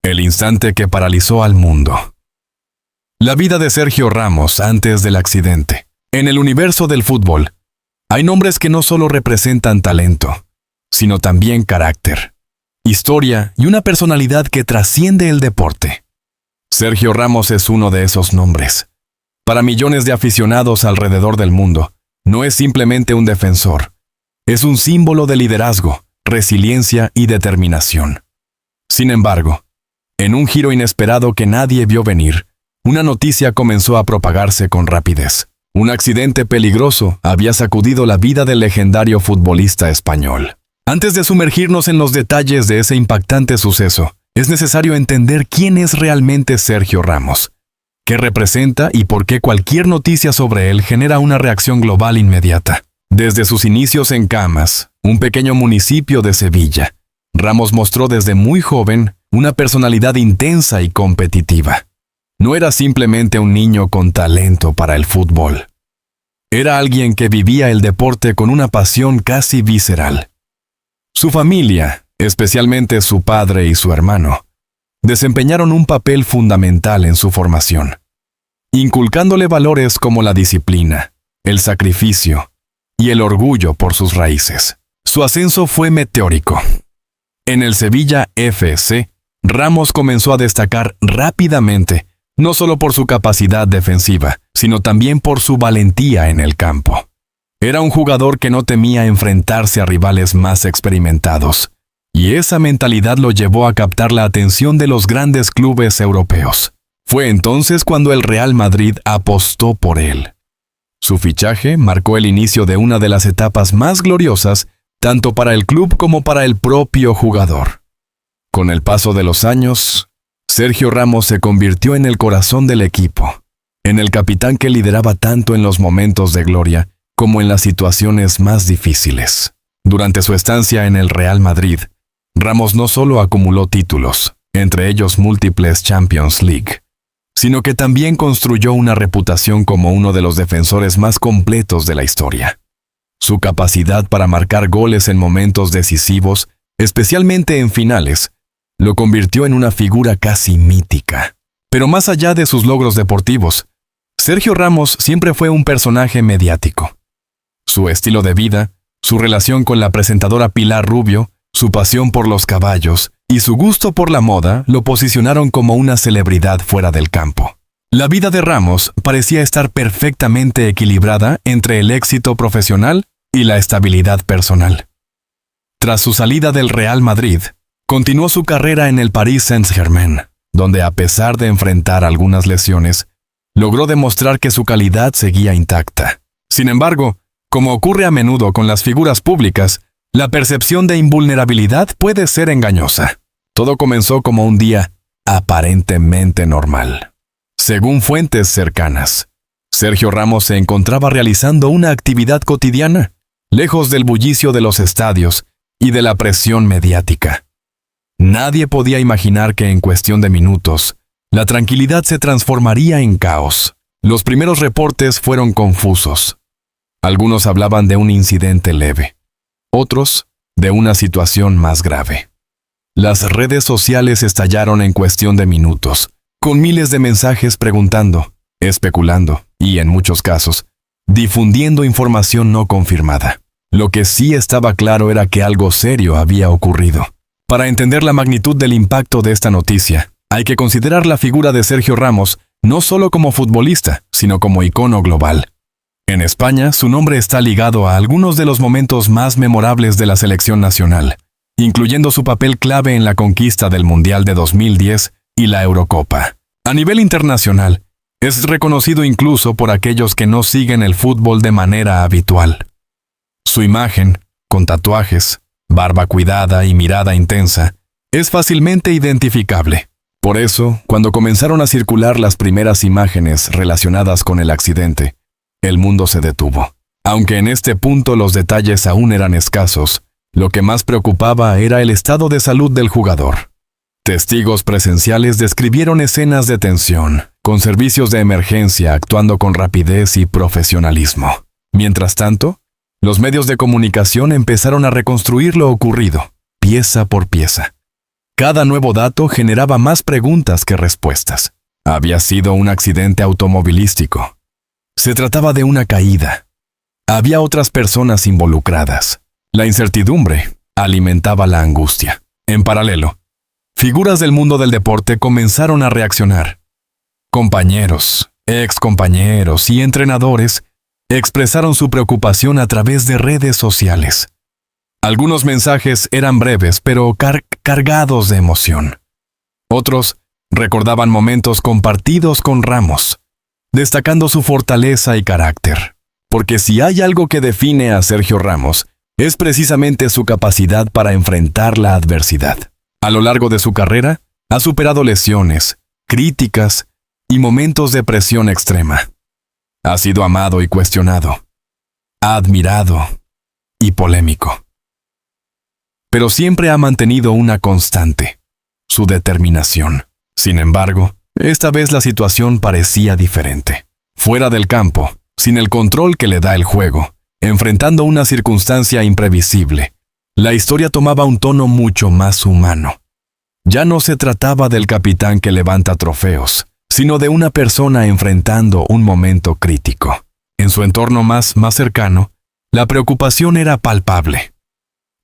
El instante que paralizó al mundo. La vida de Sergio Ramos antes del accidente. En el universo del fútbol, hay nombres que no solo representan talento, sino también carácter, historia y una personalidad que trasciende el deporte. Sergio Ramos es uno de esos nombres. Para millones de aficionados alrededor del mundo, no es simplemente un defensor, es un símbolo de liderazgo, resiliencia y determinación. Sin embargo, en un giro inesperado que nadie vio venir, una noticia comenzó a propagarse con rapidez. Un accidente peligroso había sacudido la vida del legendario futbolista español. Antes de sumergirnos en los detalles de ese impactante suceso, es necesario entender quién es realmente Sergio Ramos, qué representa y por qué cualquier noticia sobre él genera una reacción global inmediata. Desde sus inicios en Camas, un pequeño municipio de Sevilla, Ramos mostró desde muy joven una personalidad intensa y competitiva. No era simplemente un niño con talento para el fútbol. Era alguien que vivía el deporte con una pasión casi visceral. Su familia, especialmente su padre y su hermano, desempeñaron un papel fundamental en su formación, inculcándole valores como la disciplina, el sacrificio y el orgullo por sus raíces. Su ascenso fue meteórico. En el Sevilla FC, Ramos comenzó a destacar rápidamente, no solo por su capacidad defensiva, sino también por su valentía en el campo. Era un jugador que no temía enfrentarse a rivales más experimentados, y esa mentalidad lo llevó a captar la atención de los grandes clubes europeos. Fue entonces cuando el Real Madrid apostó por él. Su fichaje marcó el inicio de una de las etapas más gloriosas, tanto para el club como para el propio jugador. Con el paso de los años, Sergio Ramos se convirtió en el corazón del equipo, en el capitán que lideraba tanto en los momentos de gloria como en las situaciones más difíciles. Durante su estancia en el Real Madrid, Ramos no solo acumuló títulos, entre ellos múltiples Champions League, sino que también construyó una reputación como uno de los defensores más completos de la historia. Su capacidad para marcar goles en momentos decisivos, especialmente en finales, lo convirtió en una figura casi mítica. Pero más allá de sus logros deportivos, Sergio Ramos siempre fue un personaje mediático. Su estilo de vida, su relación con la presentadora Pilar Rubio, su pasión por los caballos y su gusto por la moda lo posicionaron como una celebridad fuera del campo. La vida de Ramos parecía estar perfectamente equilibrada entre el éxito profesional y la estabilidad personal. Tras su salida del Real Madrid, continuó su carrera en el Paris Saint-Germain, donde a pesar de enfrentar algunas lesiones, logró demostrar que su calidad seguía intacta. Sin embargo, como ocurre a menudo con las figuras públicas, la percepción de invulnerabilidad puede ser engañosa. Todo comenzó como un día aparentemente normal. Según fuentes cercanas, Sergio Ramos se encontraba realizando una actividad cotidiana, lejos del bullicio de los estadios y de la presión mediática. Nadie podía imaginar que en cuestión de minutos, la tranquilidad se transformaría en caos. Los primeros reportes fueron confusos. Algunos hablaban de un incidente leve, otros de una situación más grave. Las redes sociales estallaron en cuestión de minutos, con miles de mensajes preguntando, especulando y, en muchos casos, difundiendo información no confirmada. Lo que sí estaba claro era que algo serio había ocurrido. Para entender la magnitud del impacto de esta noticia, hay que considerar la figura de Sergio Ramos no solo como futbolista, sino como icono global. En España, su nombre está ligado a algunos de los momentos más memorables de la selección nacional, incluyendo su papel clave en la conquista del Mundial de 2010 y la Eurocopa. A nivel internacional, es reconocido incluso por aquellos que no siguen el fútbol de manera habitual. Su imagen, con tatuajes, barba cuidada y mirada intensa, es fácilmente identificable. Por eso, cuando comenzaron a circular las primeras imágenes relacionadas con el accidente, el mundo se detuvo. Aunque en este punto los detalles aún eran escasos, lo que más preocupaba era el estado de salud del jugador. Testigos presenciales describieron escenas de tensión, con servicios de emergencia actuando con rapidez y profesionalismo. Mientras tanto, los medios de comunicación empezaron a reconstruir lo ocurrido, pieza por pieza. Cada nuevo dato generaba más preguntas que respuestas. Había sido un accidente automovilístico. Se trataba de una caída. Había otras personas involucradas. La incertidumbre alimentaba la angustia. En paralelo, figuras del mundo del deporte comenzaron a reaccionar. Compañeros, excompañeros y entrenadores expresaron su preocupación a través de redes sociales. Algunos mensajes eran breves, pero cargados de emoción. Otros recordaban momentos compartidos con Ramos, destacando su fortaleza y carácter. Porque si hay algo que define a Sergio Ramos, es precisamente su capacidad para enfrentar la adversidad. A lo largo de su carrera, ha superado lesiones, críticas y momentos de presión extrema. Ha sido amado y cuestionado, admirado y polémico. Pero siempre ha mantenido una constante, su determinación. Sin embargo, esta vez la situación parecía diferente. Fuera del campo, sin el control que le da el juego, enfrentando una circunstancia imprevisible, la historia tomaba un tono mucho más humano. Ya no se trataba del capitán que levanta trofeos, sino de una persona enfrentando un momento crítico. En su entorno más cercano, la preocupación era palpable.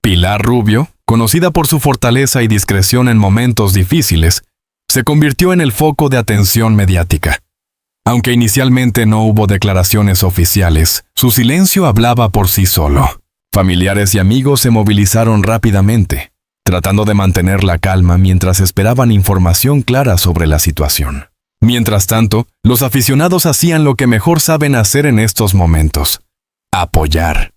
Pilar Rubio, conocida por su fortaleza y discreción en momentos difíciles, se convirtió en el foco de atención mediática. Aunque inicialmente no hubo declaraciones oficiales, su silencio hablaba por sí solo. Familiares y amigos se movilizaron rápidamente, tratando de mantener la calma mientras esperaban información clara sobre la situación. Mientras tanto, los aficionados hacían lo que mejor saben hacer en estos momentos: apoyar.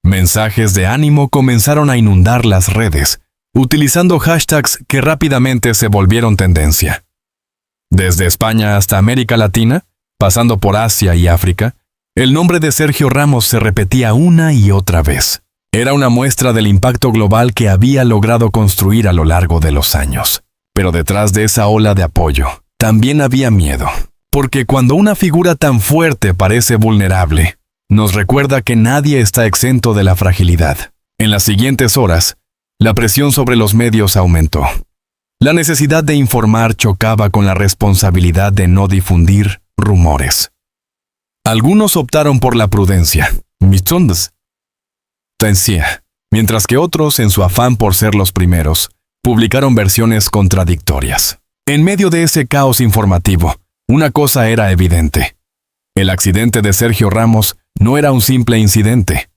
Mensajes de ánimo comenzaron a inundar las redes, utilizando hashtags que rápidamente se volvieron tendencia. Desde España hasta América Latina, pasando por Asia y África, el nombre de Sergio Ramos se repetía una y otra vez. Era una muestra del impacto global que había logrado construir a lo largo de los años. Pero detrás de esa ola de apoyo, también había miedo. Porque cuando una figura tan fuerte parece vulnerable, nos recuerda que nadie está exento de la fragilidad. En las siguientes horas, la presión sobre los medios aumentó. La necesidad de informar chocaba con la responsabilidad de no difundir rumores. Algunos optaron por la prudencia, mientras que otros, en su afán por ser los primeros, publicaron versiones contradictorias. En medio de ese caos informativo, una cosa era evidente. El accidente de Sergio Ramos no era un simple incidente.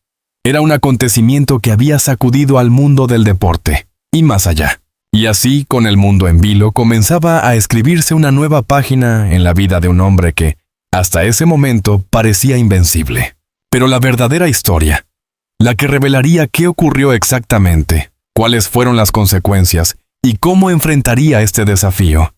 Era un acontecimiento que había sacudido al mundo del deporte, y más allá. Y así, con el mundo en vilo, comenzaba a escribirse una nueva página en la vida de un hombre que, hasta ese momento, parecía invencible. Pero la verdadera historia, la que revelaría qué ocurrió exactamente, cuáles fueron las consecuencias y cómo enfrentaría este desafío,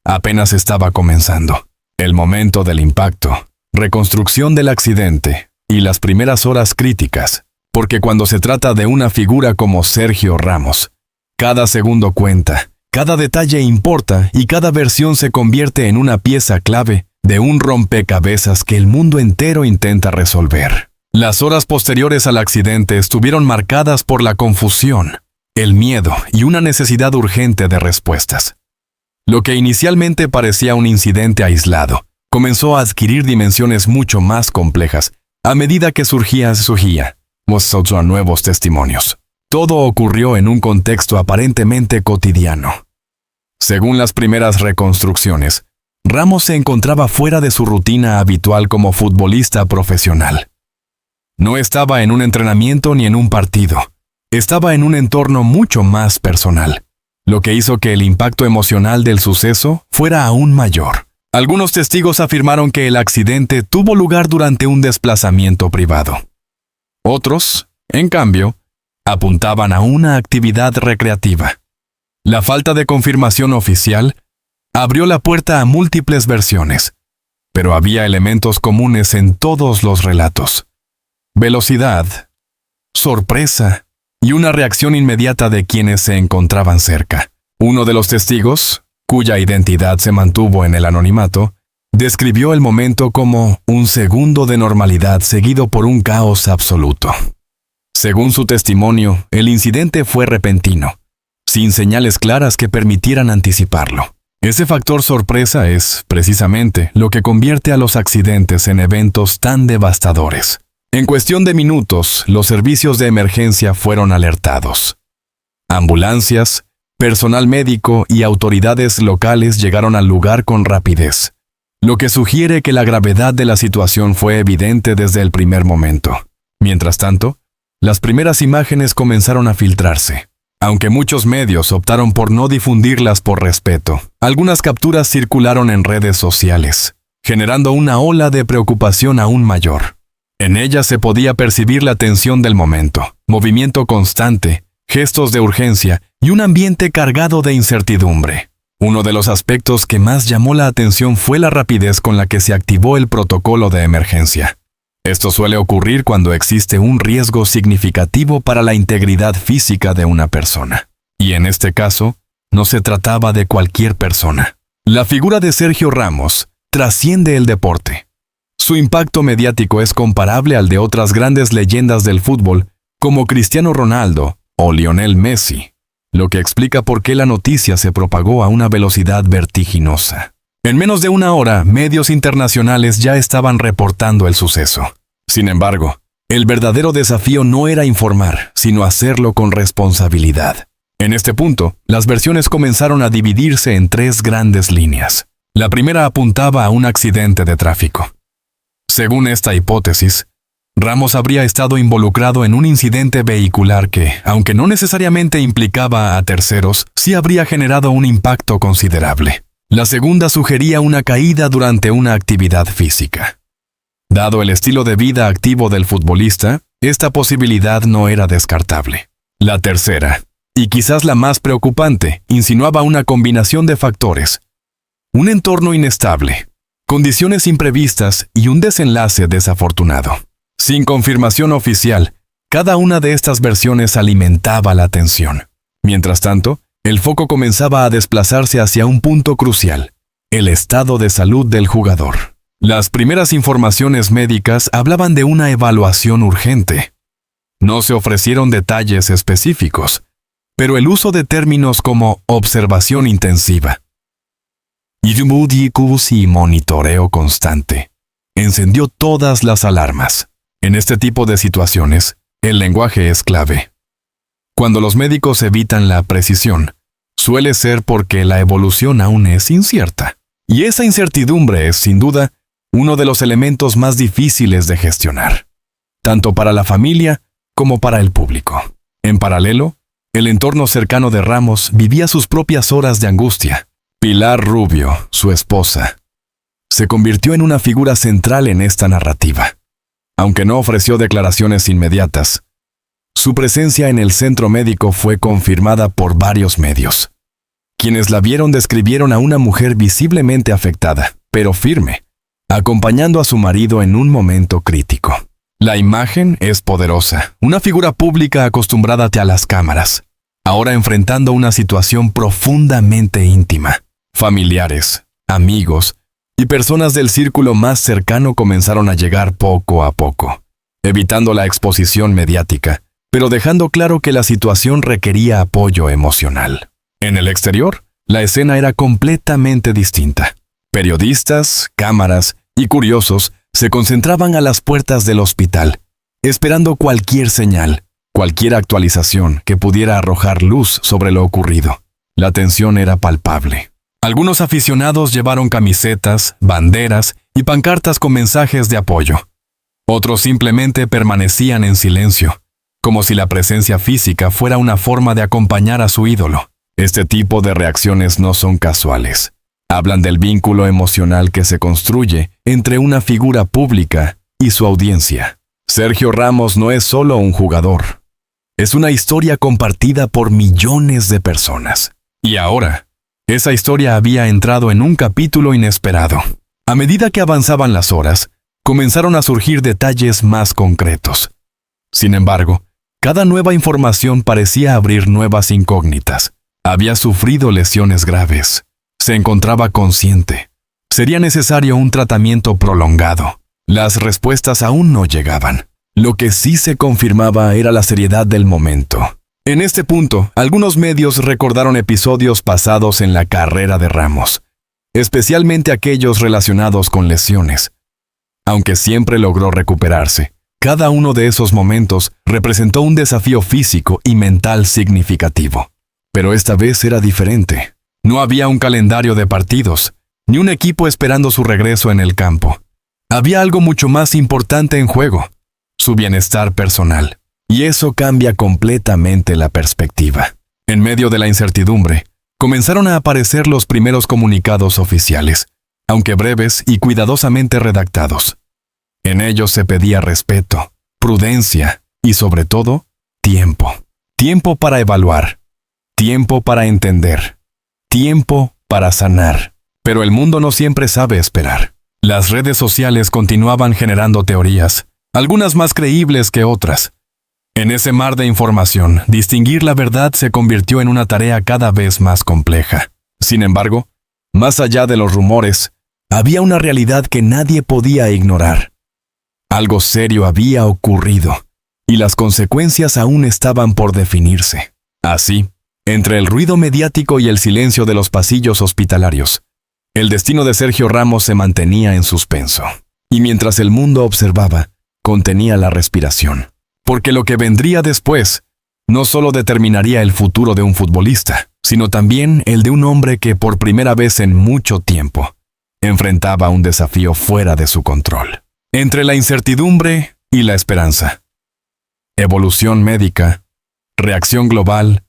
apenas estaba comenzando. El momento del impacto, reconstrucción del accidente y las primeras horas críticas, porque cuando se trata de una figura como Sergio Ramos, cada segundo cuenta, cada detalle importa y cada versión se convierte en una pieza clave de un rompecabezas que el mundo entero intenta resolver. Las horas posteriores al accidente estuvieron marcadas por la confusión, el miedo y una necesidad urgente de respuestas. Lo que inicialmente parecía un incidente aislado, comenzó a adquirir dimensiones mucho más complejas a medida que surgía nuevos testimonios. Todo ocurrió en un contexto aparentemente cotidiano. Según las primeras reconstrucciones, Ramos se encontraba fuera de su rutina habitual como futbolista profesional. No estaba en un entrenamiento ni en un partido. Estaba en un entorno mucho más personal, lo que hizo que el impacto emocional del suceso fuera aún mayor. Algunos testigos afirmaron que el accidente tuvo lugar durante un desplazamiento privado. Otros, en cambio, apuntaban a una actividad recreativa. La falta de confirmación oficial abrió la puerta a múltiples versiones, pero había elementos comunes en todos los relatos: velocidad, sorpresa y una reacción inmediata de quienes se encontraban cerca. Uno de los testigos, cuya identidad se mantuvo en el anonimato, describió el momento como un segundo de normalidad seguido por un caos absoluto. Según su testimonio, el incidente fue repentino, sin señales claras que permitieran anticiparlo. Ese factor sorpresa es, precisamente, lo que convierte a los accidentes en eventos tan devastadores. En cuestión de minutos, los servicios de emergencia fueron alertados. Ambulancias, personal médico y autoridades locales llegaron al lugar con rapidez, lo que sugiere que la gravedad de la situación fue evidente desde el primer momento. Mientras tanto, las primeras imágenes comenzaron a filtrarse. Aunque muchos medios optaron por no difundirlas por respeto, algunas capturas circularon en redes sociales, generando una ola de preocupación aún mayor. En ellas se podía percibir la tensión del momento, movimiento constante, gestos de urgencia y un ambiente cargado de incertidumbre. Uno de los aspectos que más llamó la atención fue la rapidez con la que se activó el protocolo de emergencia. Esto suele ocurrir cuando existe un riesgo significativo para la integridad física de una persona. Y en este caso, no se trataba de cualquier persona. La figura de Sergio Ramos trasciende el deporte. Su impacto mediático es comparable al de otras grandes leyendas del fútbol, como Cristiano Ronaldo o Lionel Messi, lo que explica por qué la noticia se propagó a una velocidad vertiginosa. En menos de una hora, medios internacionales ya estaban reportando el suceso. Sin embargo, el verdadero desafío no era informar, sino hacerlo con responsabilidad. En este punto, las versiones comenzaron a dividirse en tres grandes líneas. La primera apuntaba a un accidente de tráfico. Según esta hipótesis, Ramos habría estado involucrado en un incidente vehicular que, aunque no necesariamente implicaba a terceros, sí habría generado un impacto considerable. La segunda sugería una caída durante una actividad física. Dado el estilo de vida activo del futbolista, esta posibilidad no era descartable. La tercera, y quizás la más preocupante, insinuaba una combinación de factores: un entorno inestable, condiciones imprevistas y un desenlace desafortunado. Sin confirmación oficial, cada una de estas versiones alimentaba la tensión. Mientras tanto, el foco comenzaba a desplazarse hacia un punto crucial: el estado de salud del jugador. Las primeras informaciones médicas hablaban de una evaluación urgente. No se ofrecieron detalles específicos, pero el uso de términos como observación intensiva y monitoreo constante encendió todas las alarmas. En este tipo de situaciones, el lenguaje es clave. Cuando los médicos evitan la precisión, suele ser porque la evolución aún es incierta. Y esa incertidumbre es, sin duda, uno de los elementos más difíciles de gestionar, tanto para la familia como para el público. En paralelo, el entorno cercano de Ramos vivía sus propias horas de angustia. Pilar Rubio, su esposa, se convirtió en una figura central en esta narrativa. Aunque no ofreció declaraciones inmediatas, su presencia en el centro médico fue confirmada por varios medios. Quienes la vieron describieron a una mujer visiblemente afectada, pero firme, acompañando a su marido en un momento crítico. La imagen es poderosa, una figura pública acostumbrada a las cámaras, ahora enfrentando una situación profundamente íntima. Familiares, amigos y personas del círculo más cercano comenzaron a llegar poco a poco, evitando la exposición mediática, pero dejando claro que la situación requería apoyo emocional. En el exterior, la escena era completamente distinta. Periodistas, cámaras y curiosos se concentraban a las puertas del hospital, esperando cualquier señal, cualquier actualización que pudiera arrojar luz sobre lo ocurrido. La tensión era palpable. Algunos aficionados llevaron camisetas, banderas y pancartas con mensajes de apoyo. Otros simplemente permanecían en silencio, como si la presencia física fuera una forma de acompañar a su ídolo. Este tipo de reacciones no son casuales. Hablan del vínculo emocional que se construye entre una figura pública y su audiencia. Sergio Ramos no es solo un jugador. Es una historia compartida por millones de personas. Y ahora, esa historia había entrado en un capítulo inesperado. A medida que avanzaban las horas, comenzaron a surgir detalles más concretos. Sin embargo, cada nueva información parecía abrir nuevas incógnitas. Había sufrido lesiones graves. Se encontraba consciente. Sería necesario un tratamiento prolongado. Las respuestas aún no llegaban. Lo que sí se confirmaba era la seriedad del momento. En este punto, algunos medios recordaron episodios pasados en la carrera de Ramos, especialmente aquellos relacionados con lesiones. Aunque siempre logró recuperarse, cada uno de esos momentos representó un desafío físico y mental significativo. Pero esta vez era diferente. No había un calendario de partidos, ni un equipo esperando su regreso en el campo. Había algo mucho más importante en juego: su bienestar personal. Y eso cambia completamente la perspectiva. En medio de la incertidumbre, comenzaron a aparecer los primeros comunicados oficiales, aunque breves y cuidadosamente redactados. En ellos se pedía respeto, prudencia y, sobre todo, tiempo. Tiempo para evaluar. Tiempo para entender. Tiempo para sanar. Pero el mundo no siempre sabe esperar. Las redes sociales continuaban generando teorías, algunas más creíbles que otras. En ese mar de información, distinguir la verdad se convirtió en una tarea cada vez más compleja. Sin embargo, más allá de los rumores, había una realidad que nadie podía ignorar. Algo serio había ocurrido, y las consecuencias aún estaban por definirse. Así, entre el ruido mediático y el silencio de los pasillos hospitalarios, el destino de Sergio Ramos se mantenía en suspenso. Y mientras el mundo observaba, contenía la respiración. Porque lo que vendría después no solo determinaría el futuro de un futbolista, sino también el de un hombre que por primera vez en mucho tiempo enfrentaba un desafío fuera de su control. Entre la incertidumbre y la esperanza. Evolución médica, reacción global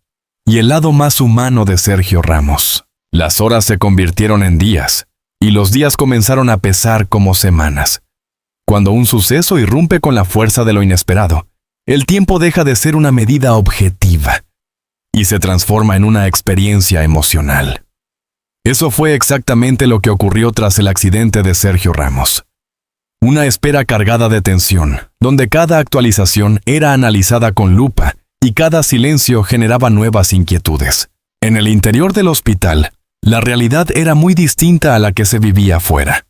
y el lado más humano de Sergio Ramos. Las horas se convirtieron en días y los días comenzaron a pesar como semanas. Cuando un suceso irrumpe con la fuerza de lo inesperado, el tiempo deja de ser una medida objetiva y se transforma en una experiencia emocional. Eso fue exactamente lo que ocurrió tras el accidente de Sergio Ramos. Una espera cargada de tensión, donde cada actualización era analizada con lupa y cada silencio generaba nuevas inquietudes. En el interior del hospital, la realidad era muy distinta a la que se vivía afuera.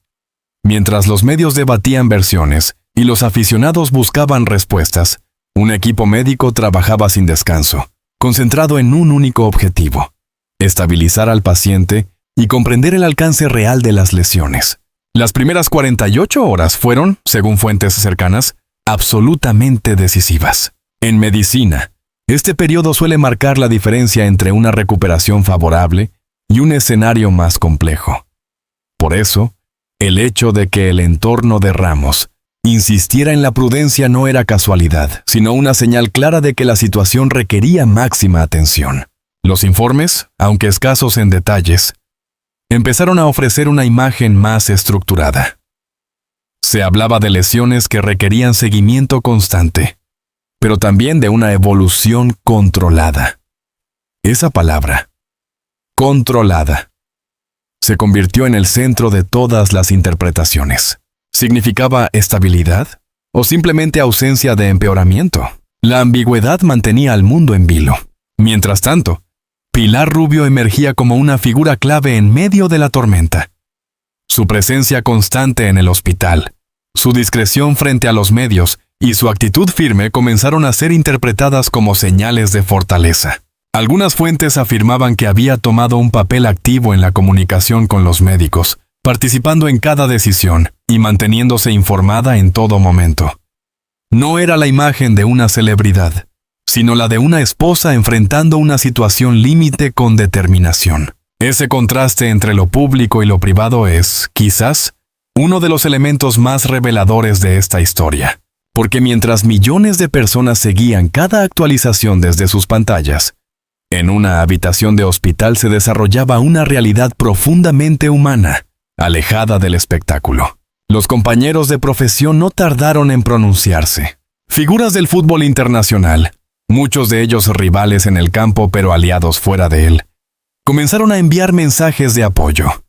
Mientras los medios debatían versiones y los aficionados buscaban respuestas, un equipo médico trabajaba sin descanso, concentrado en un único objetivo: estabilizar al paciente y comprender el alcance real de las lesiones. Las primeras 48 horas fueron, según fuentes cercanas, absolutamente decisivas. En medicina, este periodo suele marcar la diferencia entre una recuperación favorable y un escenario más complejo. Por eso, el hecho de que el entorno de Ramos insistiera en la prudencia no era casualidad, sino una señal clara de que la situación requería máxima atención. Los informes, aunque escasos en detalles, empezaron a ofrecer una imagen más estructurada. Se hablaba de lesiones que requerían seguimiento constante, pero también de una evolución controlada. Esa palabra, controlada, se convirtió en el centro de todas las interpretaciones. ¿Significaba estabilidad o simplemente ausencia de empeoramiento? La ambigüedad mantenía al mundo en vilo. Mientras tanto, Pilar Rubio emergía como una figura clave en medio de la tormenta. Su presencia constante en el hospital, su discreción frente a los medios y su actitud firme comenzaron a ser interpretadas como señales de fortaleza. Algunas fuentes afirmaban que había tomado un papel activo en la comunicación con los médicos, participando en cada decisión y manteniéndose informada en todo momento. No era la imagen de una celebridad, sino la de una esposa enfrentando una situación límite con determinación. Ese contraste entre lo público y lo privado es, quizás, uno de los elementos más reveladores de esta historia. Porque mientras millones de personas seguían cada actualización desde sus pantallas, en una habitación de hospital se desarrollaba una realidad profundamente humana, alejada del espectáculo. Los compañeros de profesión no tardaron en pronunciarse. Figuras del fútbol internacional, muchos de ellos rivales en el campo pero aliados fuera de él, comenzaron a enviar mensajes de apoyo.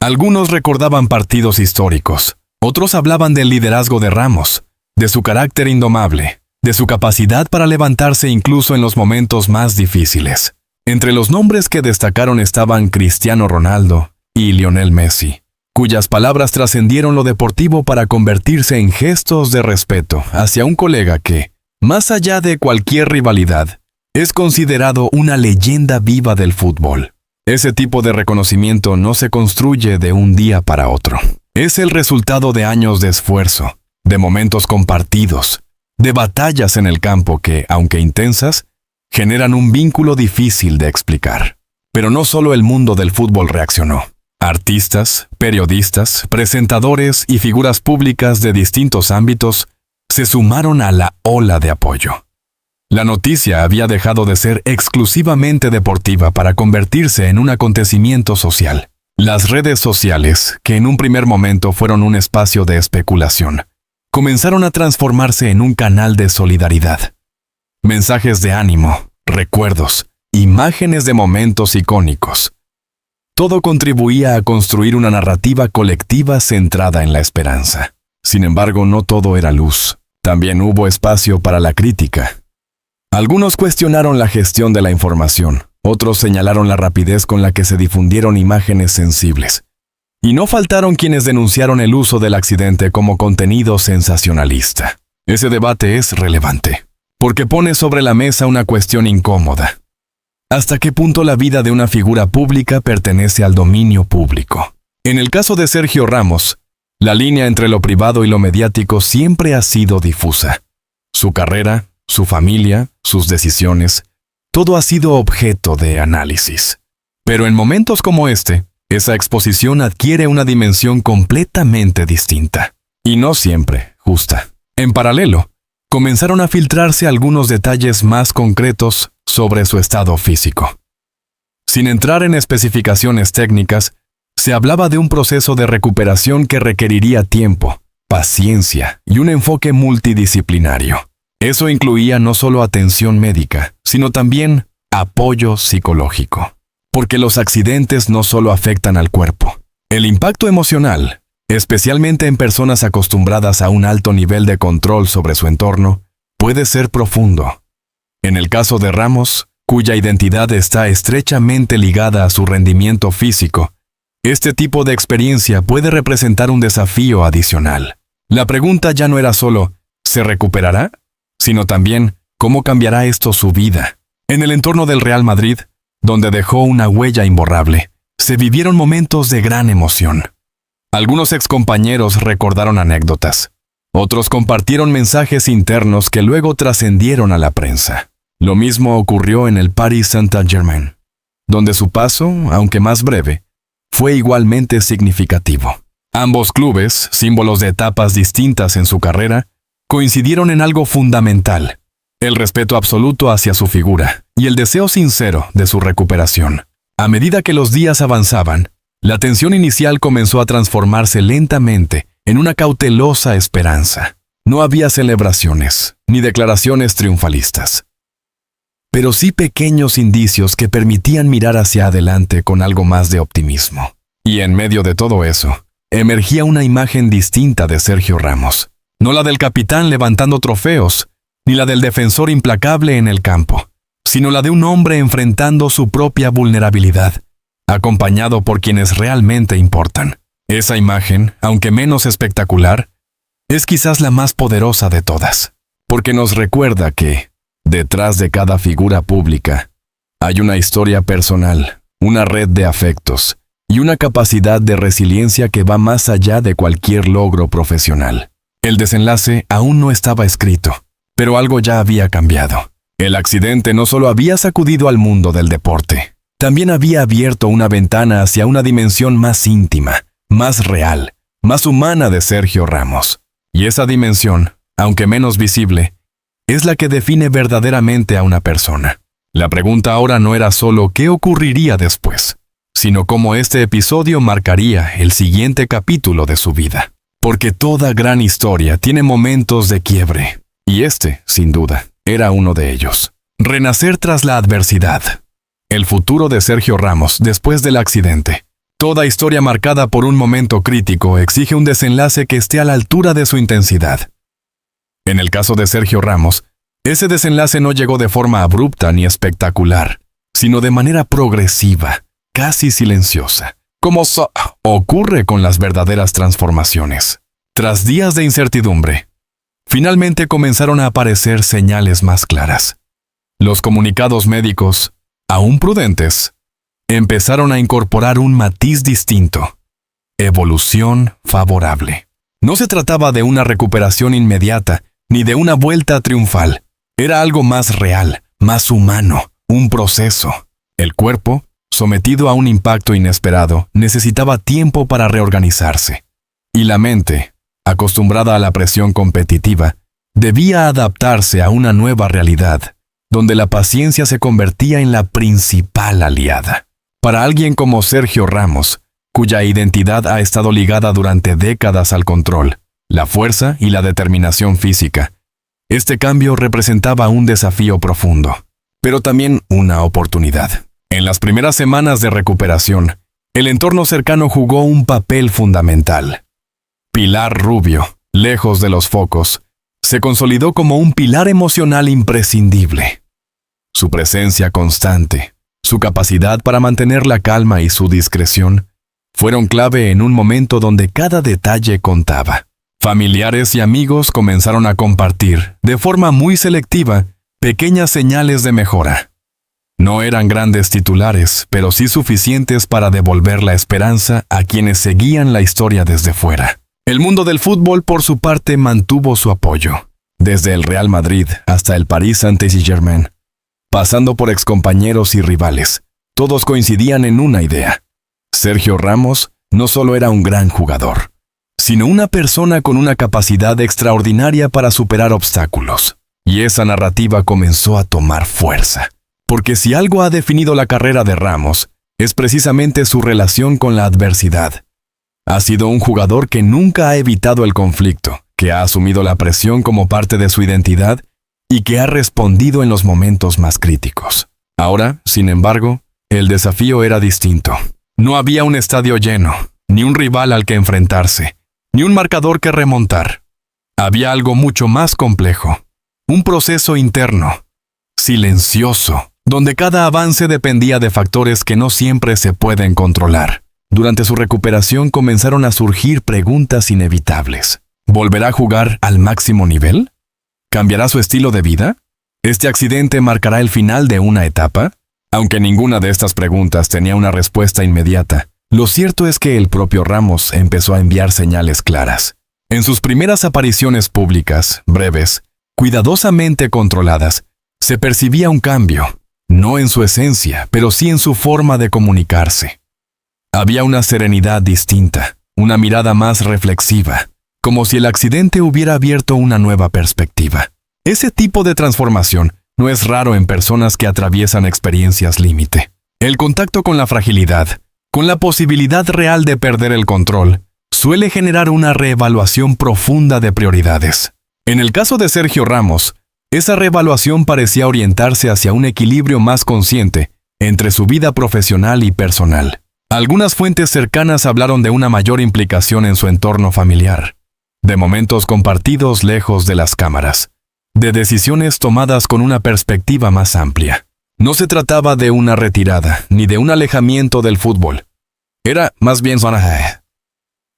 Algunos recordaban partidos históricos, otros hablaban del liderazgo de Ramos, de su carácter indomable, de su capacidad para levantarse incluso en los momentos más difíciles. Entre los nombres que destacaron estaban Cristiano Ronaldo y Lionel Messi, cuyas palabras trascendieron lo deportivo para convertirse en gestos de respeto hacia un colega que, más allá de cualquier rivalidad, Es considerado una leyenda viva del fútbol. Ese tipo de reconocimiento no se construye de un día para otro. Es el resultado de años de esfuerzo, de momentos compartidos, de batallas en el campo que, aunque intensas, generan un vínculo difícil de explicar. Pero no solo el mundo del fútbol reaccionó. Artistas, periodistas, presentadores y figuras públicas de distintos ámbitos se sumaron a la ola de apoyo. La noticia había dejado de ser exclusivamente deportiva para convertirse en un acontecimiento social. Las redes sociales, que en un primer momento fueron un espacio de especulación, comenzaron a transformarse en un canal de solidaridad. Mensajes de ánimo, recuerdos, imágenes de momentos icónicos. Todo contribuía a construir una narrativa colectiva centrada en la esperanza. Sin embargo, no todo era luz. También hubo espacio para la crítica. Algunos cuestionaron la gestión de la información, otros señalaron la rapidez con la que se difundieron imágenes sensibles. Y no faltaron quienes denunciaron el uso del accidente como contenido sensacionalista. Ese debate es relevante, porque pone sobre la mesa una cuestión incómoda. ¿Hasta qué punto la vida de una figura pública pertenece al dominio público? En el caso de Sergio Ramos, la línea entre lo privado y lo mediático siempre ha sido difusa. Su carrera, su familia, sus decisiones, todo ha sido objeto de análisis. Pero en momentos como este, esa exposición adquiere una dimensión completamente distinta. Y no siempre justa. En paralelo, comenzaron a filtrarse algunos detalles más concretos sobre su estado físico. Sin entrar en especificaciones técnicas, se hablaba de un proceso de recuperación que requeriría tiempo, paciencia y un enfoque multidisciplinario. Eso incluía no solo atención médica, sino también apoyo psicológico. Porque los accidentes no solo afectan al cuerpo. El impacto emocional, especialmente en personas acostumbradas a un alto nivel de control sobre su entorno, puede ser profundo. En el caso de Ramos, cuya identidad está estrechamente ligada a su rendimiento físico, este tipo de experiencia puede representar un desafío adicional. La pregunta ya no era solo, ¿se recuperará?, sino también, ¿cómo cambiará esto su vida? En el entorno del Real Madrid, donde dejó una huella imborrable, se vivieron momentos de gran emoción. Algunos excompañeros recordaron anécdotas. Otros compartieron mensajes internos que luego trascendieron a la prensa. Lo mismo ocurrió en el Paris Saint-Germain, donde su paso, aunque más breve, fue igualmente significativo. Ambos clubes, símbolos de etapas distintas en su carrera, coincidieron en algo fundamental: el respeto absoluto hacia su figura y el deseo sincero de su recuperación. A medida que los días avanzaban, la tensión inicial comenzó a transformarse lentamente en una cautelosa esperanza. No había celebraciones ni declaraciones triunfalistas, pero sí pequeños indicios que permitían mirar hacia adelante con algo más de optimismo. Y en medio de todo eso, emergía una imagen distinta de Sergio Ramos. No la del capitán levantando trofeos, ni la del defensor implacable en el campo, sino la de un hombre enfrentando su propia vulnerabilidad, acompañado por quienes realmente importan. Esa imagen, aunque menos espectacular, es quizás la más poderosa de todas, porque nos recuerda que, detrás de cada figura pública, hay una historia personal, una red de afectos y una capacidad de resiliencia que va más allá de cualquier logro profesional. El desenlace aún no estaba escrito, pero algo ya había cambiado. El accidente no solo había sacudido al mundo del deporte, también había abierto una ventana hacia una dimensión más íntima, más real, más humana de Sergio Ramos. Y esa dimensión, aunque menos visible, es la que define verdaderamente a una persona. La pregunta ahora no era solo qué ocurriría después, sino cómo este episodio marcaría el siguiente capítulo de su vida. Porque toda gran historia tiene momentos de quiebre, y este, sin duda, era uno de ellos. Renacer tras la adversidad. El futuro de Sergio Ramos después del accidente. Toda historia marcada por un momento crítico exige un desenlace que esté a la altura de su intensidad. En el caso de Sergio Ramos, ese desenlace no llegó de forma abrupta ni espectacular, sino de manera progresiva, casi silenciosa. Como ocurre con las verdaderas transformaciones. Tras días de incertidumbre, finalmente comenzaron a aparecer señales más claras. Los comunicados médicos, aún prudentes, empezaron a incorporar un matiz distinto: evolución favorable. No se trataba de una recuperación inmediata, ni de una vuelta triunfal. Era algo más real, más humano, un proceso. El cuerpo, sometido a un impacto inesperado, necesitaba tiempo para reorganizarse. Y la mente, acostumbrada a la presión competitiva, debía adaptarse a una nueva realidad, donde la paciencia se convertía en la principal aliada. Para alguien como Sergio Ramos, cuya identidad ha estado ligada durante décadas al control, la fuerza y la determinación física, este cambio representaba un desafío profundo, pero también una oportunidad. En las primeras semanas de recuperación, el entorno cercano jugó un papel fundamental. Pilar Rubio, lejos de los focos, se consolidó como un pilar emocional imprescindible. Su presencia constante, su capacidad para mantener la calma y su discreción fueron clave en un momento donde cada detalle contaba. Familiares y amigos comenzaron a compartir, de forma muy selectiva, pequeñas señales de mejora. No eran grandes titulares, pero sí suficientes para devolver la esperanza a quienes seguían la historia desde fuera. El mundo del fútbol, por su parte, mantuvo su apoyo. Desde el Real Madrid hasta el Paris Saint-Germain, pasando por excompañeros y rivales, todos coincidían en una idea: Sergio Ramos no solo era un gran jugador, sino una persona con una capacidad extraordinaria para superar obstáculos. Y esa narrativa comenzó a tomar fuerza. Porque si algo ha definido la carrera de Ramos, es precisamente su relación con la adversidad. Ha sido un jugador que nunca ha evitado el conflicto, que ha asumido la presión como parte de su identidad y que ha respondido en los momentos más críticos. Ahora, sin embargo, el desafío era distinto. No había un estadio lleno, ni un rival al que enfrentarse, ni un marcador que remontar. Había algo mucho más complejo, un proceso interno, silencioso, donde cada avance dependía de factores que no siempre se pueden controlar. Durante su recuperación comenzaron a surgir preguntas inevitables. ¿Volverá a jugar al máximo nivel? ¿Cambiará su estilo de vida? ¿Este accidente marcará el final de una etapa? Aunque ninguna de estas preguntas tenía una respuesta inmediata, lo cierto es que el propio Ramos empezó a enviar señales claras. En sus primeras apariciones públicas, breves, cuidadosamente controladas, se percibía un cambio, no en su esencia, pero sí en su forma de comunicarse. Había una serenidad distinta, una mirada más reflexiva, como si el accidente hubiera abierto una nueva perspectiva. Ese tipo de transformación no es raro en personas que atraviesan experiencias límite. El contacto con la fragilidad, con la posibilidad real de perder el control, suele generar una reevaluación profunda de prioridades. En el caso de Sergio Ramos, esa reevaluación parecía orientarse hacia un equilibrio más consciente entre su vida profesional y personal. Algunas fuentes cercanas hablaron de una mayor implicación en su entorno familiar, de momentos compartidos lejos de las cámaras, de decisiones tomadas con una perspectiva más amplia. No se trataba de una retirada, ni de un alejamiento del fútbol. Era más bien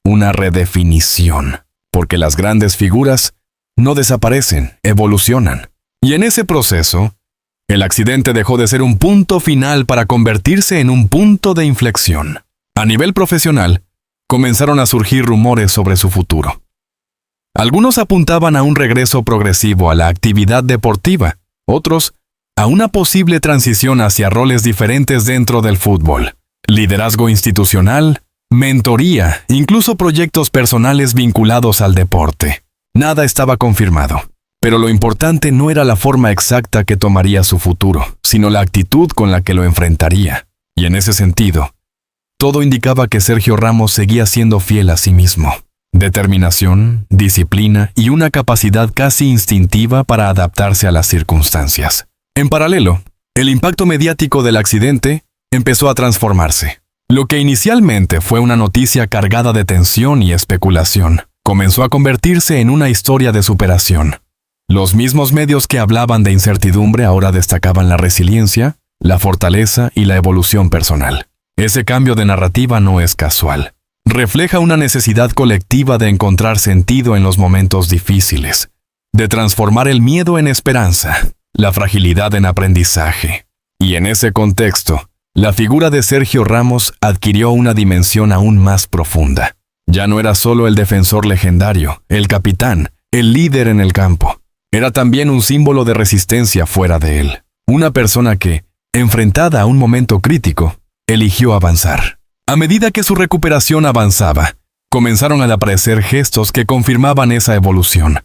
una redefinición, porque las grandes figuras no desaparecen, evolucionan. Y en ese proceso, el accidente dejó de ser un punto final para convertirse en un punto de inflexión. A nivel profesional, comenzaron a surgir rumores sobre su futuro. Algunos apuntaban a un regreso progresivo a la actividad deportiva, otros a una posible transición hacia roles diferentes dentro del fútbol, liderazgo institucional, mentoría, incluso proyectos personales vinculados al deporte. Nada estaba confirmado, pero lo importante no era la forma exacta que tomaría su futuro, sino la actitud con la que lo enfrentaría. Y en ese sentido, todo indicaba que Sergio Ramos seguía siendo fiel a sí mismo. Determinación, disciplina y una capacidad casi instintiva para adaptarse a las circunstancias. En paralelo, el impacto mediático del accidente empezó a transformarse. Lo que inicialmente fue una noticia cargada de tensión y especulación, comenzó a convertirse en una historia de superación. Los mismos medios que hablaban de incertidumbre ahora destacaban la resiliencia, la fortaleza y la evolución personal. Ese cambio de narrativa no es casual. Refleja una necesidad colectiva de encontrar sentido en los momentos difíciles, de transformar el miedo en esperanza la fragilidad en aprendizaje. Y en ese contexto, la figura de Sergio Ramos adquirió una dimensión aún más profunda. Ya no era solo el defensor legendario, el capitán, el líder en el campo. Era también un símbolo de resistencia fuera de él. Una persona que, enfrentada a un momento crítico, eligió avanzar. A medida que su recuperación avanzaba, comenzaron a aparecer gestos que confirmaban esa evolución.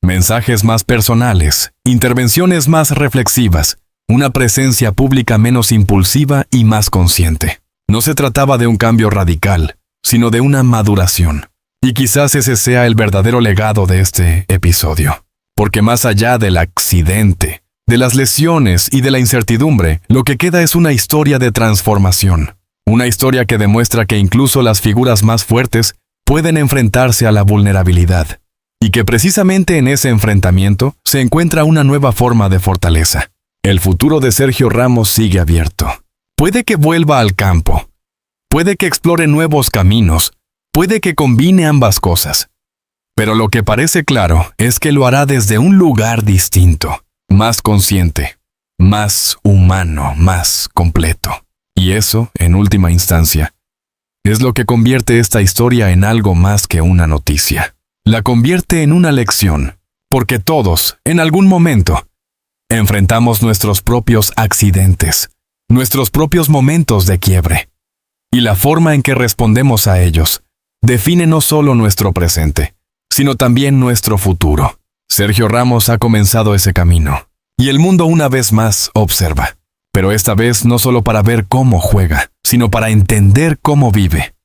Mensajes más personales, intervenciones más reflexivas, una presencia pública menos impulsiva y más consciente. No se trataba de un cambio radical, sino de una maduración. Y quizás ese sea el verdadero legado de este episodio. Porque más allá del accidente, de las lesiones y de la incertidumbre, lo que queda es una historia de transformación. Una historia que demuestra que incluso las figuras más fuertes pueden enfrentarse a la vulnerabilidad. Y que precisamente en ese enfrentamiento se encuentra una nueva forma de fortaleza. El futuro de Sergio Ramos sigue abierto. Puede que vuelva al campo. Puede que explore nuevos caminos. Puede que combine ambas cosas. Pero lo que parece claro es que lo hará desde un lugar distinto, más consciente, más humano, más completo. Y eso, en última instancia, es lo que convierte esta historia en algo más que una noticia. La convierte en una lección, porque todos, en algún momento, enfrentamos nuestros propios accidentes, nuestros propios momentos de quiebre. Y la forma en que respondemos a ellos define no solo nuestro presente, sino también nuestro futuro. Sergio Ramos ha comenzado ese camino, y el mundo una vez más observa. Pero esta vez no solo para ver cómo juega, sino para entender cómo vive.